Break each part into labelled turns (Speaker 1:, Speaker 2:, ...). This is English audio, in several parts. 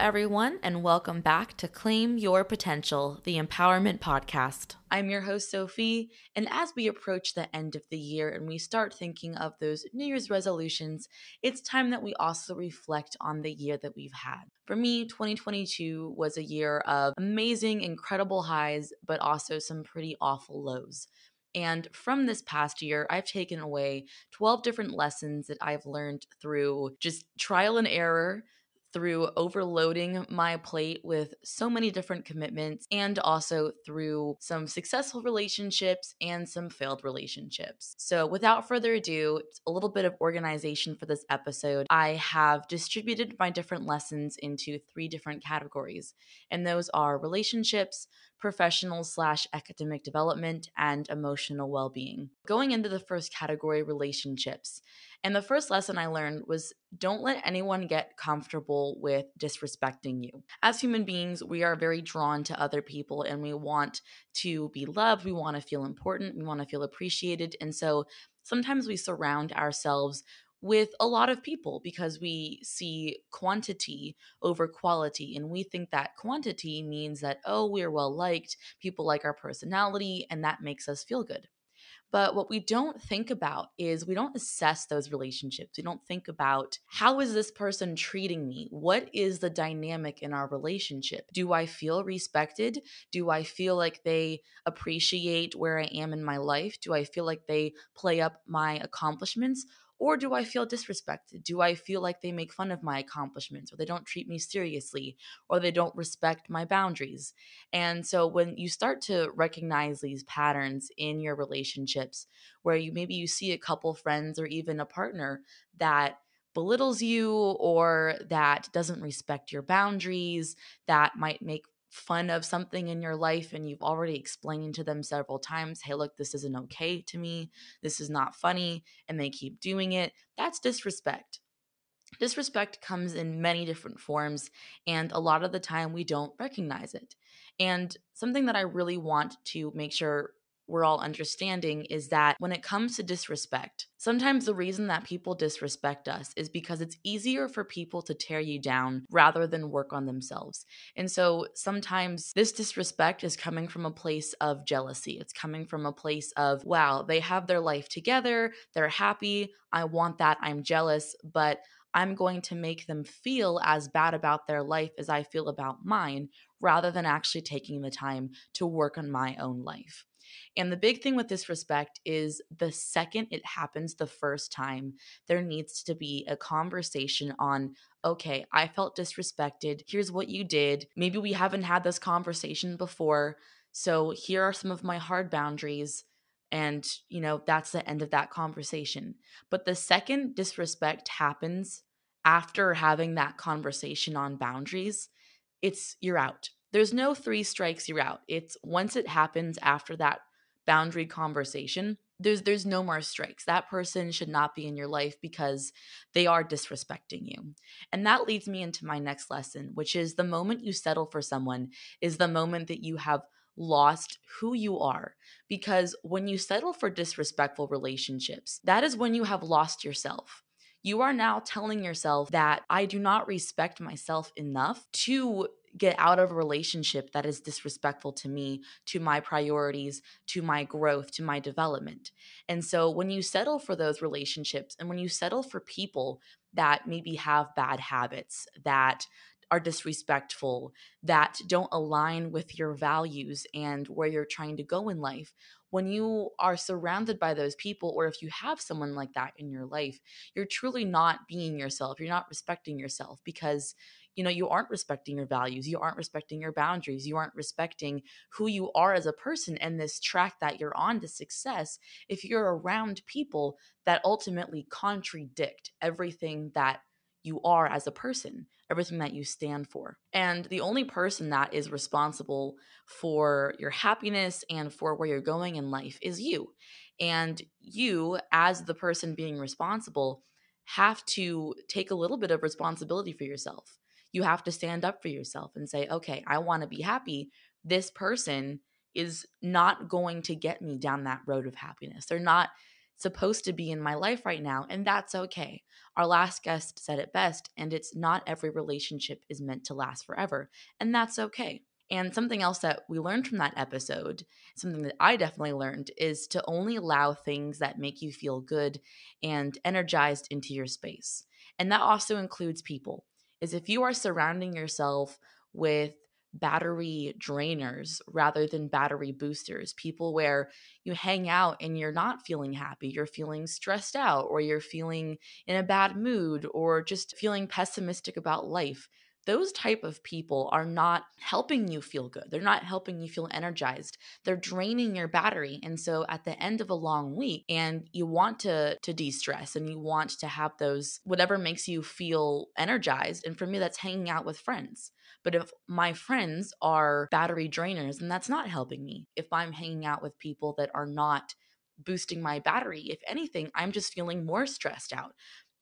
Speaker 1: everyone, and welcome back to Claim Your Potential, the Empowerment Podcast. I'm your host, Sofie, and as we approach the end of the year and we start thinking of those New Year's resolutions, it's time that we also reflect on the year that we've had. For me, 2022 was a year of amazing, incredible highs, but also some pretty awful lows. And from this past year, I've taken away 12 different lessons that I've learned through just trial and error, through overloading my plate with so many different commitments, and also through some successful relationships and some failed relationships. So without further ado, a little bit of organization for this episode. I have distributed my different lessons into 3 different categories, and those are relationships, professional/academic development, and emotional well-being. Going into the first category, relationships. And the first lesson I learned was don't let anyone get comfortable with disrespecting you. As human beings, we are very drawn to other people and we want to be loved. We want to feel important. We want to feel appreciated. And so sometimes we surround ourselves with a lot of people because we see quantity over quality. And we think that quantity means that, oh, we're well liked, people like our personality, and that makes us feel good. But what we don't think about is we don't assess those relationships. We don't think about how is this person treating me? What is the dynamic in our relationship? Do I feel respected? Do I feel like they appreciate where I am in my life? Do I feel like they play up my accomplishments? Or do I feel disrespected? Do I feel like they make fun of my accomplishments or they don't treat me seriously or they don't respect my boundaries? And so when you start to recognize these patterns in your relationships, where you see a couple friends or even a partner that belittles you or that doesn't respect your boundaries, that might make fun of something in your life and you've already explained to them several times, hey, look, this isn't okay to me. This is not funny. And they keep doing it. That's disrespect. Disrespect comes in many different forms, and a lot of the time we don't recognize it. And something that I really want to make sure we're all understanding is that when it comes to disrespect, sometimes the reason that people disrespect us is because it's easier for people to tear you down rather than work on themselves. And so sometimes this disrespect is coming from a place of jealousy. It's coming from a place of, wow, they have their life together, they're happy, I want that, I'm jealous, but I'm going to make them feel as bad about their life as I feel about mine, rather than actually taking the time to work on my own life. And the big thing with disrespect is the second it happens the first time, there needs to be a conversation on, okay, I felt disrespected. Here's what you did. Maybe we haven't had this conversation before. So here are some of my hard boundaries. And, that's the end of that conversation. But the second disrespect happens after having that conversation on boundaries, you're out. There's no 3 strikes, you're out. It's once it happens after that boundary conversation, there's no more strikes. That person should not be in your life because they are disrespecting you. And that leads me into my next lesson, which is the moment you settle for someone is the moment that you have lost who you are. Because when you settle for disrespectful relationships, that is when you have lost yourself. You are now telling yourself that I do not respect myself enough to get out of a relationship that is disrespectful to me, to my priorities, to my growth, to my development. And so when you settle for those relationships and when you settle for people that maybe have bad habits, that are disrespectful, that don't align with your values and where you're trying to go in life, when you are surrounded by those people, or if you have someone like that in your life, you're truly not being yourself. You're not respecting yourself because you aren't respecting your values. You aren't respecting your boundaries. You aren't respecting who you are as a person and this track that you're on to success if you're around people that ultimately contradict everything that you are as a person, everything that you stand for. And the only person that is responsible for your happiness and for where you're going in life is you. And you, as the person being responsible, have to take a little bit of responsibility for yourself. You have to stand up for yourself and say, okay, I want to be happy. This person is not going to get me down that road of happiness. They're not supposed to be in my life right now, and that's okay. Our last guest said it best, and it's not every relationship is meant to last forever, and that's okay. And something else that we learned from that episode, something that I definitely learned, is to only allow things that make you feel good and energized into your space. And that also includes people. Is if you are surrounding yourself with battery drainers rather than battery boosters, people where you hang out and you're not feeling happy, you're feeling stressed out, or you're feeling in a bad mood, or just feeling pessimistic about life. Those type of people are not helping you feel good. They're not helping you feel energized. They're draining your battery. And so at the end of a long week and you want to de-stress and you want to have those whatever makes you feel energized. And for me, that's hanging out with friends. But if my friends are battery drainers, then that's not helping me. If I'm hanging out with people that are not boosting my battery, if anything, I'm just feeling more stressed out.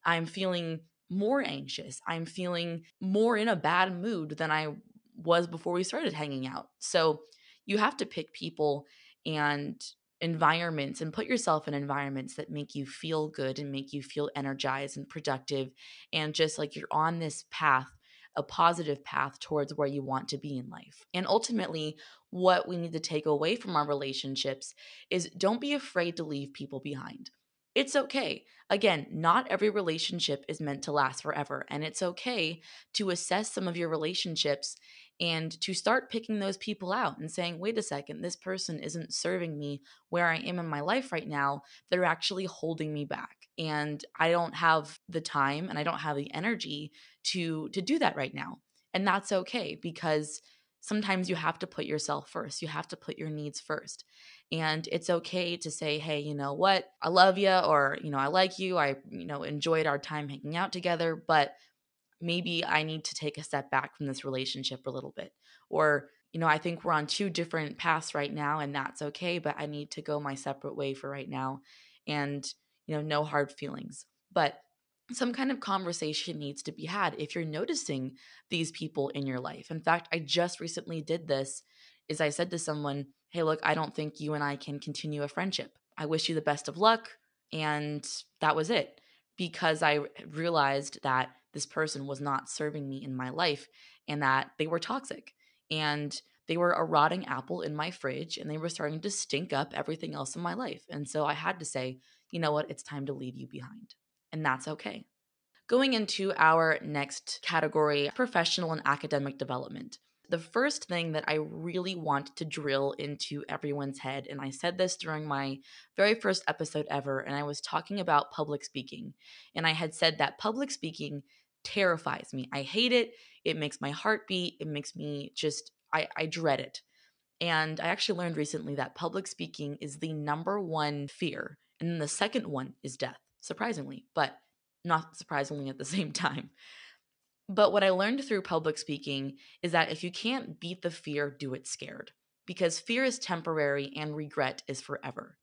Speaker 1: I'm feeling more anxious. I'm feeling more in a bad mood than I was before we started hanging out. So you have to pick people and environments and put yourself in environments that make you feel good and make you feel energized and productive and just like you're on this path, a positive path towards where you want to be in life. And ultimately, what we need to take away from our relationships is don't be afraid to leave people behind. It's okay. Again, not every relationship is meant to last forever, and it's okay to assess some of your relationships and to start picking those people out and saying, wait a second, this person isn't serving me where I am in my life right now. They're actually holding me back. And I don't have the time and I don't have the energy to do that right now. And that's okay because sometimes you have to put yourself first. You have to put your needs first. And it's okay to say, hey, you know what? I love you, or, I like you. I, enjoyed our time hanging out together, but maybe I need to take a step back from this relationship a little bit. Or, I think we're on two different paths right now, and that's okay, but I need to go my separate way for right now. And, no hard feelings. But some kind of conversation needs to be had if you're noticing these people in your life. In fact, I just recently did this is I said to someone, hey, look, I don't think you and I can continue a friendship. I wish you the best of luck. And that was it because I realized that this person was not serving me in my life and that they were toxic and they were a rotting apple in my fridge and they were starting to stink up everything else in my life. And so I had to say, you know what, it's time to leave you behind. And that's okay. Going into our next category, professional and academic development. The first thing that I really want to drill into everyone's head, and I said this during my very first episode ever, and I was talking about public speaking. And I had said that public speaking terrifies me. I hate it. It makes my heart beat. It makes me just, I dread it. And I actually learned recently that public speaking is the number one fear. And then the second one is death, surprisingly, but not surprisingly at the same time. But what I learned through public speaking is that if you can't beat the fear, do it scared. Because fear is temporary and regret is forever.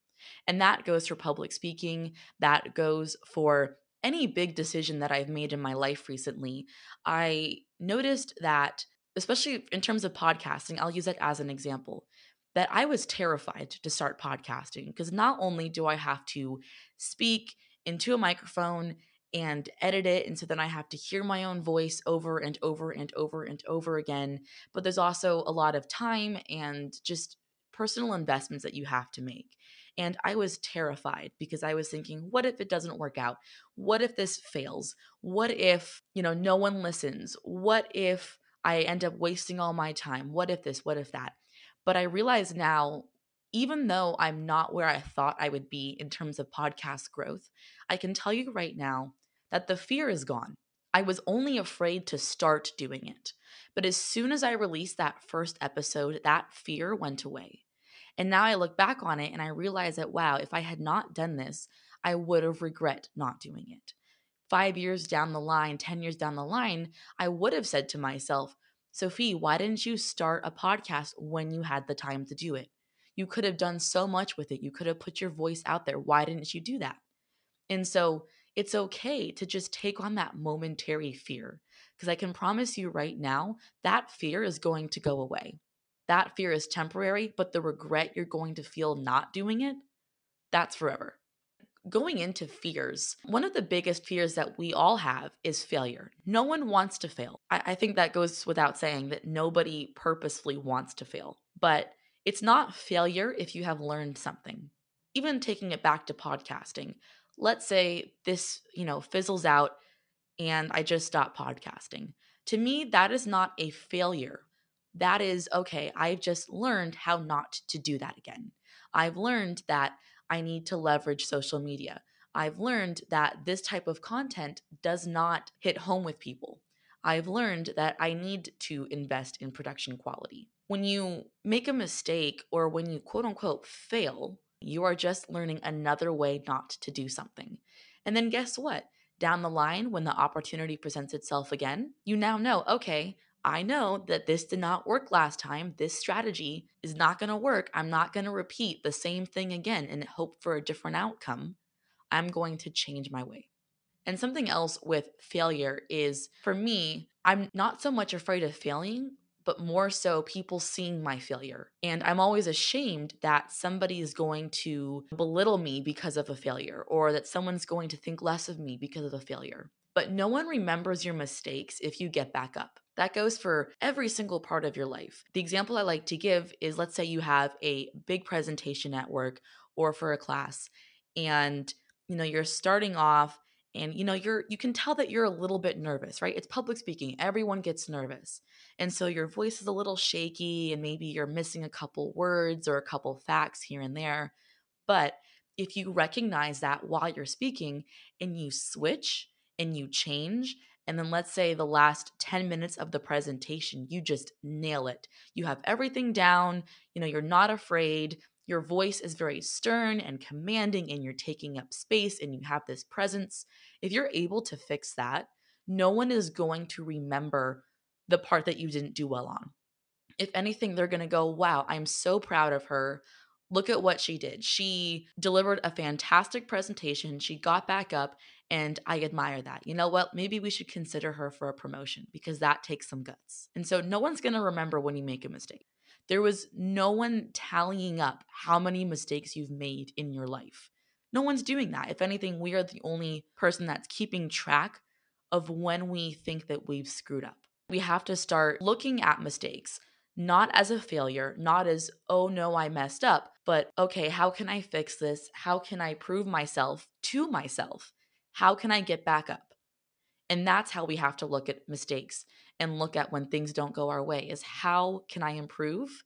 Speaker 1: And that goes for public speaking, that goes for any big decision that I've made in my life recently. I noticed that, especially in terms of podcasting, I'll use it as an example, that I was terrified to start podcasting because not only do I have to speak into a microphone and edit it, and so then I have to hear my own voice over and over and over and over again, but there's also a lot of time and just personal investments that you have to make. And I was terrified because I was thinking, what if it doesn't work out? What if this fails? What if, no one listens? What if I end up wasting all my time? What if this? What if that? But I realize now, even though I'm not where I thought I would be in terms of podcast growth, I can tell you right now that the fear is gone. I was only afraid to start doing it. But as soon as I released that first episode, that fear went away. And now I look back on it and I realize that, wow, if I had not done this, I would have regret not doing it. 5 years down the line, 10 years down the line, I would have said to myself, Sofie, why didn't you start a podcast when you had the time to do it? You could have done so much with it. You could have put your voice out there. Why didn't you do that? And so it's okay to just take on that momentary fear because I can promise you right now that fear is going to go away. That fear is temporary, but the regret you're going to feel not doing it, that's forever. going into fears, one of the biggest fears that we all have is failure. No one wants to fail. I think that goes without saying that nobody purposefully wants to fail. But it's not failure if you have learned something. Even taking it back to podcasting, let's say this, fizzles out and I just stopped podcasting. To me, that is not a failure. That is, okay, I've just learned how not to do that again. I've learned that I need to leverage social media. I've learned that this type of content does not hit home with people. I've learned that I need to invest in production quality. When you make a mistake or when you quote unquote fail, you are just learning another way not to do something. And then guess what? Down the line, when the opportunity presents itself again, you now know, okay, I know that this did not work last time. This strategy is not going to work. I'm not going to repeat the same thing again and hope for a different outcome. I'm going to change my way. And something else with failure is, for me, I'm not so much afraid of failing, but more so people seeing my failure. And I'm always ashamed that somebody is going to belittle me because of a failure, or that someone's going to think less of me because of a failure. But no one remembers your mistakes if you get back up. That goes for every single part of your life. The example I like to give is, let's say you have a big presentation at work or for a class, and you're starting off, and you can tell that you're a little bit nervous, right? It's public speaking. Everyone gets nervous. And so your voice is a little shaky, and maybe you're missing a couple words or a couple facts here and there. But if you recognize that while you're speaking and you switch and you change, and then let's say the last 10 minutes of the presentation, you just nail it. You have everything down, you're not afraid. Your voice is very stern and commanding, and you're taking up space and you have this presence. If you're able to fix that, no one is going to remember the part that you didn't do well on. If anything, they're going to go, wow, I'm so proud of her. Look at what she did. She delivered a fantastic presentation. She got back up, and I admire that. You know what? Maybe we should consider her for a promotion because that takes some guts. And so no one's going to remember when you make a mistake. There was no one tallying up how many mistakes you've made in your life. No one's doing that. If anything, we are the only person that's keeping track of when we think that we've screwed up. We have to start looking at mistakes not as a failure, not as, oh no, I messed up, but okay, how can I fix this? How can I prove myself to myself? How can I get back up? And that's how we have to look at mistakes and look at when things don't go our way, is how can I improve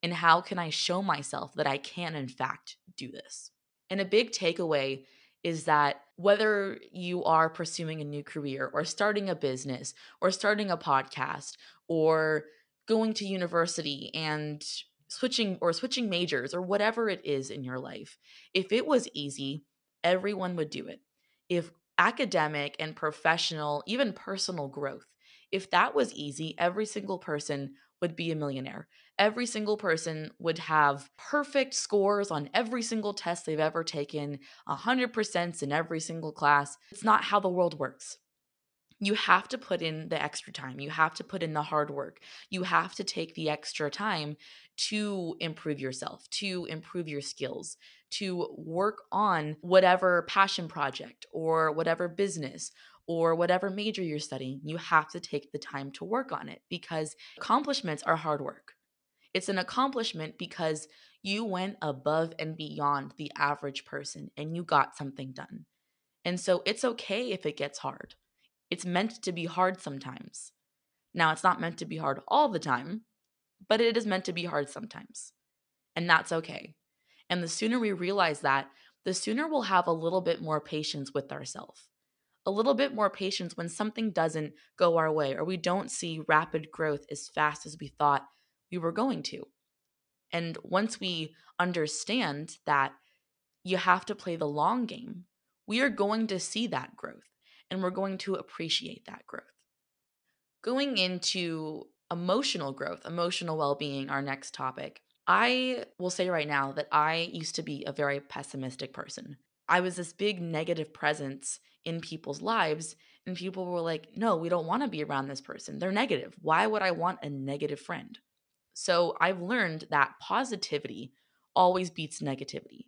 Speaker 1: and how can I show myself that I can in fact do this? And a big takeaway is that whether you are pursuing a new career or starting a business or starting a podcast or going to university and switching majors or whatever it is in your life, if it was easy, everyone would do it. If academic and professional, even personal growth, if that was easy, every single person would be a millionaire. Every single person would have perfect scores on every single test they've ever taken, 100% in every single class. It's not how the world works. You have to put in the extra time. You have to put in the hard work. You have to take the extra time to improve yourself, to improve your skills, to work on whatever passion project or whatever business or whatever major you're studying. You have to take the time to work on it because accomplishments are hard work. It's an accomplishment because you went above and beyond the average person and you got something done. And so it's okay if it gets hard. It's meant to be hard sometimes. Now, it's not meant to be hard all the time, but it is meant to be hard sometimes. And that's okay. And the sooner we realize that, the sooner we'll have a little bit more patience with ourselves. A little bit more patience when something doesn't go our way or we don't see rapid growth as fast as we thought we were going to. And once we understand that you have to play the long game, we are going to see that growth and we're going to appreciate that growth. Going into emotional growth, emotional well being, our next topic, I will say right now that I used to be a very pessimistic person. I was this big negative presence in people's lives, and people were like, no, we don't want to be around this person. They're negative. Why would I want a negative friend? So I've learned that positivity always beats negativity,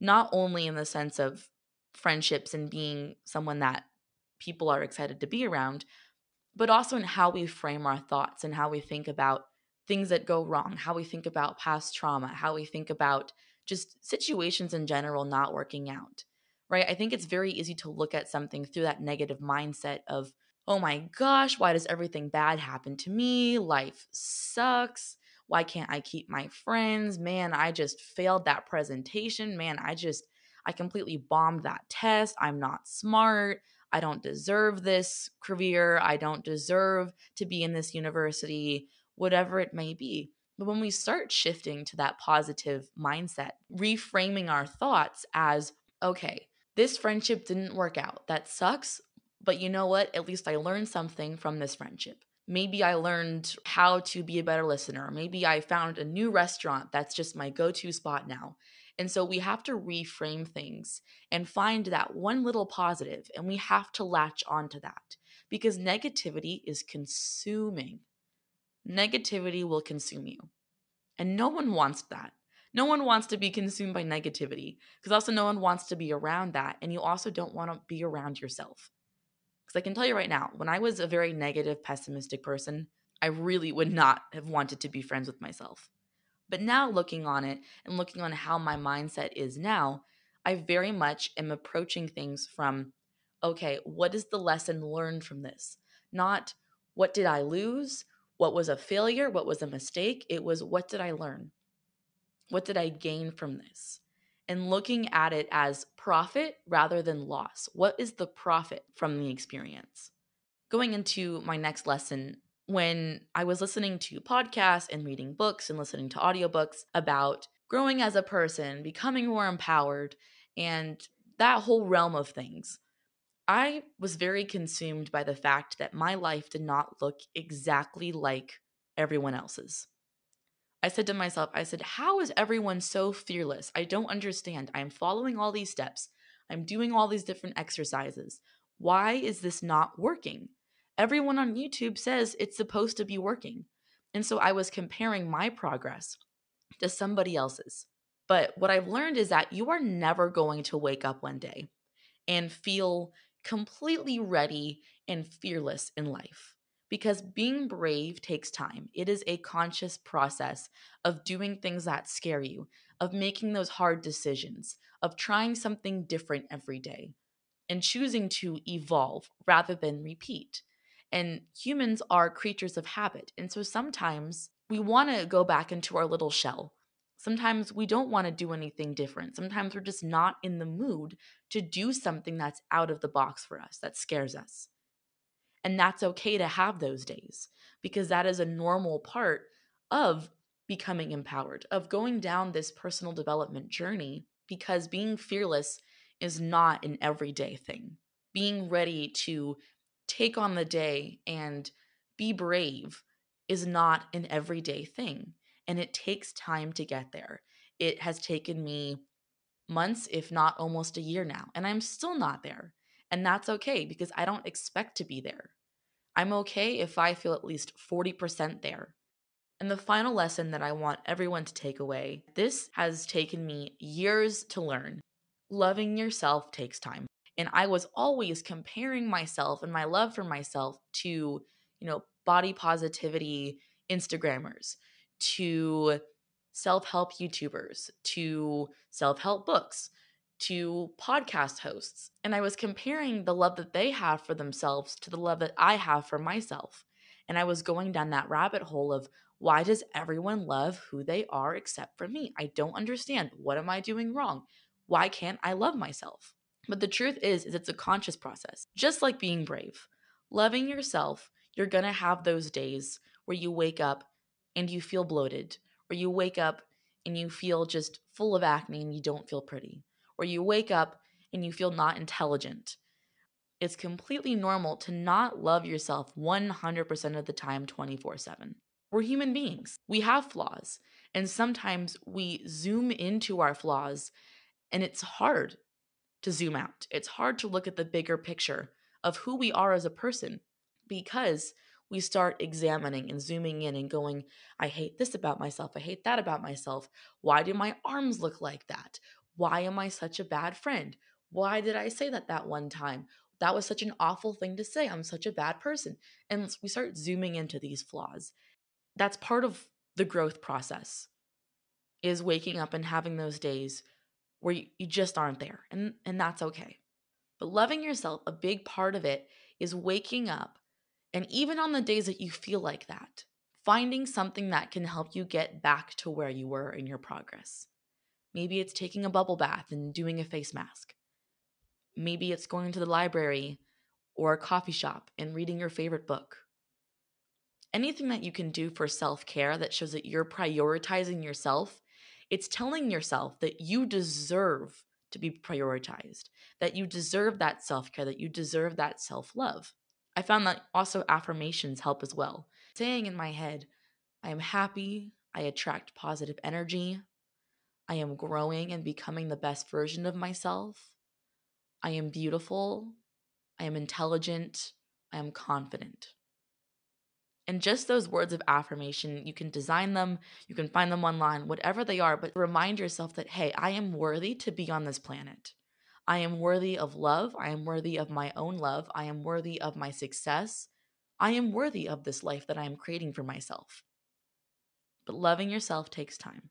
Speaker 1: not only in the sense of friendships and being someone that people are excited to be around, but also in how we frame our thoughts and how we think about things that go wrong, how we think about past trauma, how we think about just situations in general not working out, right? I think it's very easy to look at something through that negative mindset of, oh my gosh, why does everything bad happen to me? Life sucks. Why can't I keep my friends? Man, I just failed that presentation. Man, I completely bombed that test. I'm not smart. I don't deserve this career. I don't deserve to be in this university, whatever it may be. But when we start shifting to that positive mindset, reframing our thoughts as, okay, this friendship didn't work out. That sucks. But you know what? At least I learned something from this friendship. Maybe I learned how to be a better listener. Maybe I found a new restaurant that's just my go to spot now. And so we have to reframe things and find that one little positive, and we have to latch onto that because negativity is consuming. Negativity will consume you, and no one wants that. No one wants to be consumed by negativity because also no one wants to be around that, and you also don't want to be around yourself. Because I can tell you right now, when I was a very negative, pessimistic person, I really would not have wanted to be friends with myself. But now looking on it and looking on how my mindset is now, I very much am approaching things from, okay, what is the lesson learned from this? Not what did I lose? What was a failure? What was a mistake? It was what did I learn? What did I gain from this? And looking at it as profit rather than loss. What is the profit from the experience? Going into my next lesson, when I was listening to podcasts and reading books and listening to audiobooks about growing as a person, becoming more empowered, and that whole realm of things, I was very consumed by the fact that my life did not look exactly like everyone else's. I said to myself, how is everyone so fearless? I don't understand. I'm following all these steps. I'm doing all these different exercises. Why is this not working? Everyone on YouTube says it's supposed to be working. And so I was comparing my progress to somebody else's. But what I've learned is that you are never going to wake up one day and feel completely ready and fearless in life. Because being brave takes time. It is a conscious process of doing things that scare you, of making those hard decisions, of trying something different every day, and choosing to evolve rather than repeat. And humans are creatures of habit. And so sometimes we want to go back into our little shell. Sometimes we don't want to do anything different. Sometimes we're just not in the mood to do something that's out of the box for us, that scares us. And that's okay to have those days because that is a normal part of becoming empowered, of going down this personal development journey, because being fearless is not an everyday thing. Being ready to take on the day and be brave is not an everyday thing. And it takes time to get there. It has taken me months, if not almost a year now, and I'm still not there. And that's okay because I don't expect to be there. I'm okay if I feel at least 40% there. And the final lesson that I want everyone to take away, this has taken me years to learn. Loving yourself takes time. And I was always comparing myself and my love for myself to, body positivity Instagrammers, to self-help YouTubers, to self-help books, to podcast hosts. And I was comparing the love that they have for themselves to the love that I have for myself. And I was going down that rabbit hole of, why does everyone love who they are except for me? I don't understand. What am I doing wrong? Why can't I love myself? But the truth is it's a conscious process. Just like being brave. Loving yourself, you're going to have those days where you wake up and you feel bloated, or you wake up and you feel just full of acne and you don't feel pretty, or you wake up and you feel not intelligent. It's completely normal to not love yourself 100% of the time, 24/7. We're human beings. We have flaws. And sometimes we zoom into our flaws, and it's hard to zoom out. It's hard to look at the bigger picture of who we are as a person because we start examining and zooming in and going, I hate this about myself. I hate that about myself. Why do my arms look like that? Why am I such a bad friend? Why did I say that one time? That was such an awful thing to say. I'm such a bad person. And we start zooming into these flaws. That's part of the growth process, is waking up and having those days where you just aren't there. And that's okay. But loving yourself, a big part of it is waking up. And even on the days that you feel like that, finding something that can help you get back to where you were in your progress. Maybe it's taking a bubble bath and doing a face mask. Maybe it's going to the library or a coffee shop and reading your favorite book. Anything that you can do for self-care that shows that you're prioritizing yourself, it's telling yourself that you deserve to be prioritized, that you deserve that self-care, that you deserve that self-love. I found that also affirmations help as well. Saying in my head, I am happy, I attract positive energy, I am growing and becoming the best version of myself, I am beautiful, I am intelligent, I am confident. And just those words of affirmation, you can design them, you can find them online, whatever they are, but remind yourself that, hey, I am worthy to be on this planet. I am worthy of love. I am worthy of my own love. I am worthy of my success. I am worthy of this life that I am creating for myself. But loving yourself takes time.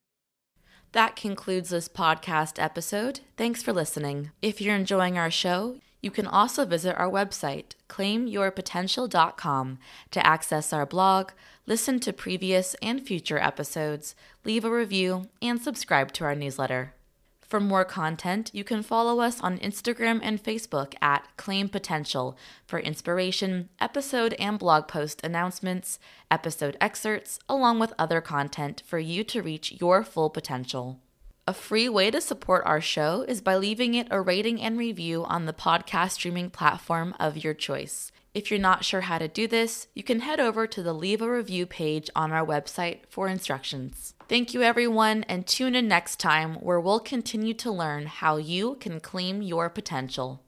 Speaker 1: That concludes this podcast episode. Thanks for listening. If you're enjoying our show, you can also visit our website, claimyourpotential.com, to access our blog, listen to previous and future episodes, leave a review, and subscribe to our newsletter. For more content, you can follow us on Instagram and Facebook at Claim Potential for inspiration, episode and blog post announcements, episode excerpts, along with other content for you to reach your full potential. A free way to support our show is by leaving it a rating and review on the podcast streaming platform of your choice. If you're not sure how to do this, you can head over to the Leave a Review page on our website for instructions. Thank you, everyone, and tune in next time where we'll continue to learn how you can claim your potential.